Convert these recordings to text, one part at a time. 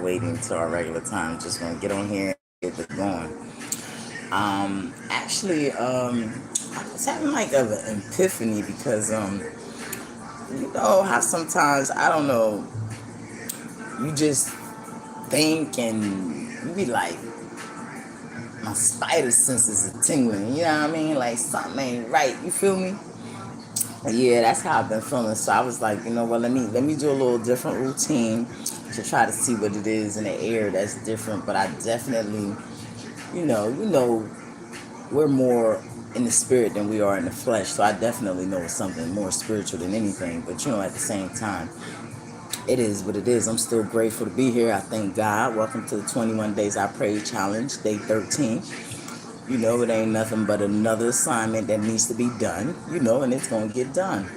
waiting until our regular time. Just gonna get on here and get it going. I was having like an epiphany because you know how sometimes I don't know, you just think and you be like, my spider senses are tingling. You know what I mean? Like something ain't right. You feel me? Yeah, that's how I've been feeling. So I was like, you know what? Let me do a little different routine to try to see what it is in the air that's different. But I definitely, you know, we're more in the spirit than we are in the flesh. So I definitely know it's something more spiritual than anything. But at the same time, it is what it is. I'm still grateful to be here. I thank God. Welcome to the 21 Days I Pray Challenge, day 13. It ain't nothing but another assignment that needs to be done, and it's going to get done.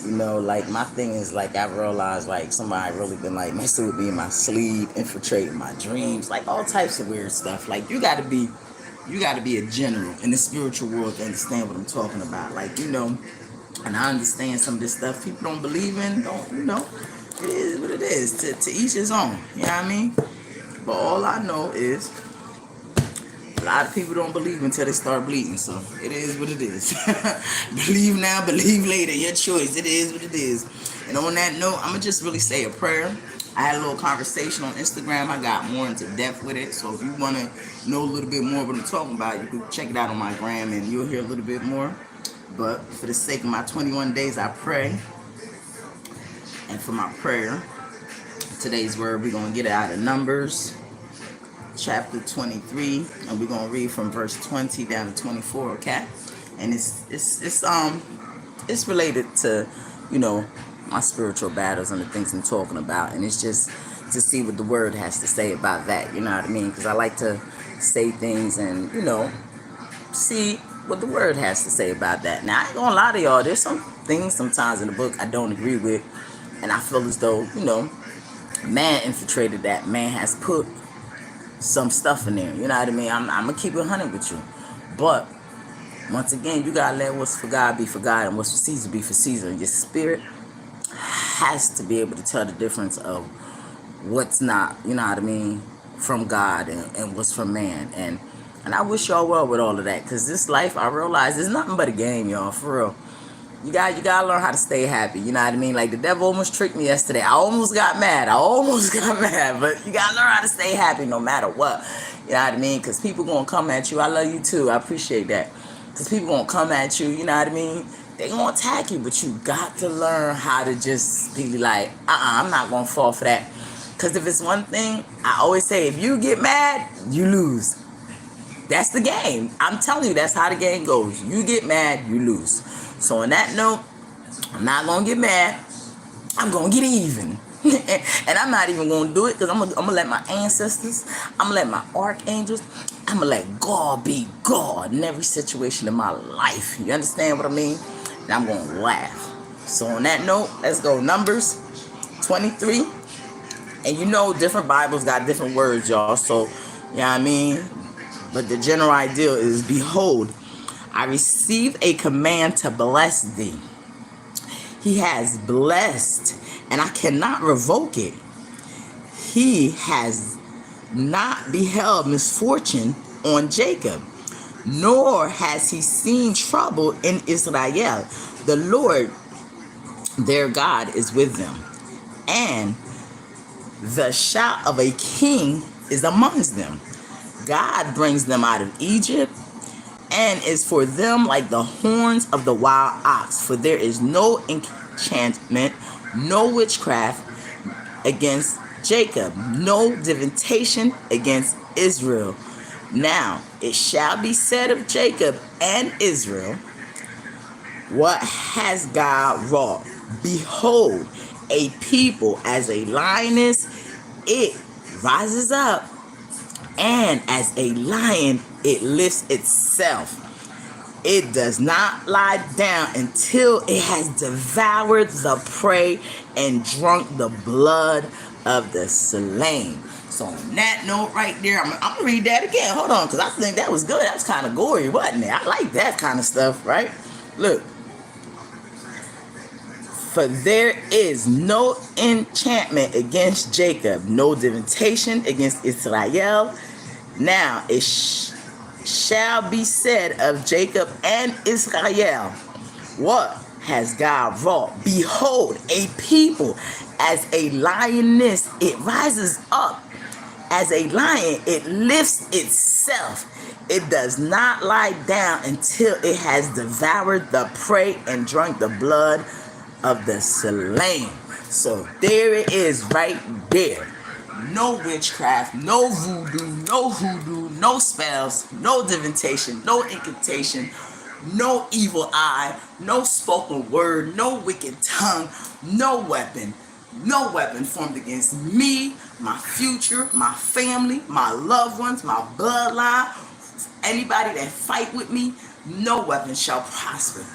Like my thing is like I realized like somebody really been like messing with me in my sleep, infiltrating my dreams, like all types of weird stuff. Like you gotta be a general in the spiritual world to understand what I'm talking about. Like, and I understand some of this stuff people don't believe in, it is what it is. To each his own, you know what I mean? But all I know is a lot of people don't believe until they start bleeding, so it is what it is. Believe now, believe later, your choice. It is what it is. And on that note, I'm going to just really say a prayer. I had a little conversation on Instagram. I got more into depth with it, so if you want to know a little bit more what I'm talking about, you can check it out on my gram and you'll hear a little bit more. But for the sake of my 21 days, I pray. And for my prayer, today's word, we're going to get it out of Numbers chapter 23, and we're gonna read from verse 20 down to 24. Okay, and it's related to my spiritual battles and the things I'm talking about, and it's just to see what the word has to say about that. You know what I mean? Because I like to say things and see what the word has to say about that. Now I ain't gonna lie to y'all. There's some things sometimes in the book I don't agree with, and I feel as though man infiltrated that. Man has put some stuff in there, you know what I mean? I'm gonna keep it 100 with you, but once again, you gotta let what's for God be for God and what's for Caesar be for Caesar. Your spirit has to be able to tell the difference of what's not, you know what I mean, from God and what's from man. And I wish y'all well with all of that, because this life, I realize, is nothing but a game, y'all, for real. You gotta learn how to stay happy. You know what I mean? Like the devil almost tricked me yesterday. I almost got mad. But you gotta learn how to stay happy no matter what. You know what I mean? Because people gonna come at you. I love you too. I appreciate that. Because people gonna come at you. You know what I mean? They gonna attack you, but you got to learn how to just be like, I'm not gonna fall for that. Because if it's one thing, I always say, if you get mad, you lose. That's the game. I'm telling you, that's how the game goes. You get mad, you lose. So on that note, I'm not going to get mad. I'm going to get even. And I'm not even going to do it because I'm going to let my ancestors, I'm going to let my archangels, I'm going to let God be God in every situation in my life. You understand what I mean? And I'm going to laugh. So on that note, let's go. Numbers 23. And different Bibles got different words, y'all. So, you know what I mean? But the general idea is, behold, I receive a command to bless thee. He has blessed, and I cannot revoke it. He has not beheld misfortune on Jacob, nor has he seen trouble in Israel. The Lord, their God, is with them, and the shout of a king is amongst them. God brings them out of Egypt, and is for them like the horns of the wild ox. For there is no enchantment, no witchcraft against Jacob, no divination against Israel. Now it shall be said of Jacob and Israel, what has God wrought? Behold, a people as a lioness, it rises up, and as a lion, it lifts itself. It does not lie down until it has devoured the prey and drunk the blood of the slain. So on that note right there, I'm going to read that again. Hold on, because I think that was good. That was kind of gory, wasn't it? I like that kind of stuff, right? Look. For there is no enchantment against Jacob, no divination against Israel. Now it shall be said of Jacob and Israel, what has God wrought? Behold, a people as a lioness, it rises up. As a lion, it lifts itself. It does not lie down until it has devoured the prey and drunk the blood of the slain. So there it is right there. No witchcraft, no voodoo, no spells, no divination, no incantation, no evil eye, no spoken word, no wicked tongue, no weapon formed against me, my future, my family, my loved ones, my bloodline, anybody that fight with me, no weapon shall prosper.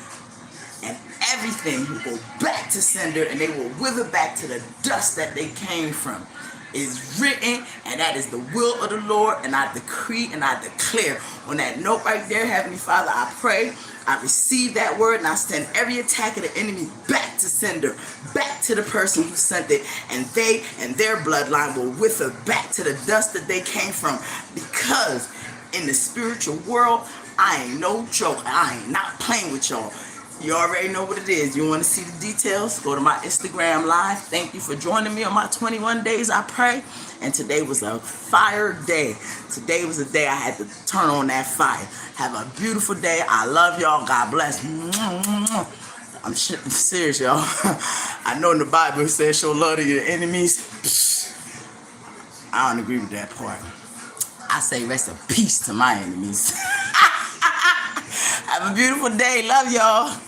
And everything will go back to sender, and they will wither back to the dust that they came from. Is written, and that is the will of the Lord, and I decree and I declare. On that note right there, Heavenly Father, I pray, I receive that word, and I send every attack of the enemy back to sender, back to the person who sent it, and they and their bloodline will wither back to the dust that they came from. Because in the spiritual world, I ain't no joke. I ain't not playing with y'all. You already know what it is. You want to see the details? Go to my Instagram live. Thank you for joining me on my 21 days, I pray. And today was a fire day. Today was a day I had to turn on that fire. Have a beautiful day. I love y'all. God bless. I'm serious, y'all. I know in the Bible it says show love to your enemies. I don't agree with that part. I say rest in peace to my enemies. Have a beautiful day. Love y'all.